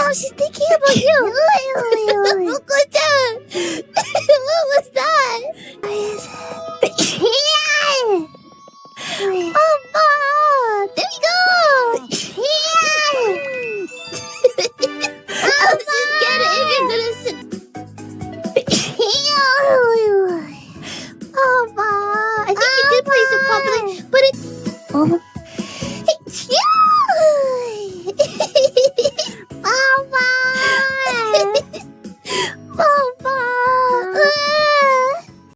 I'm just thinking about you. Moco-chan. What was that? What is it?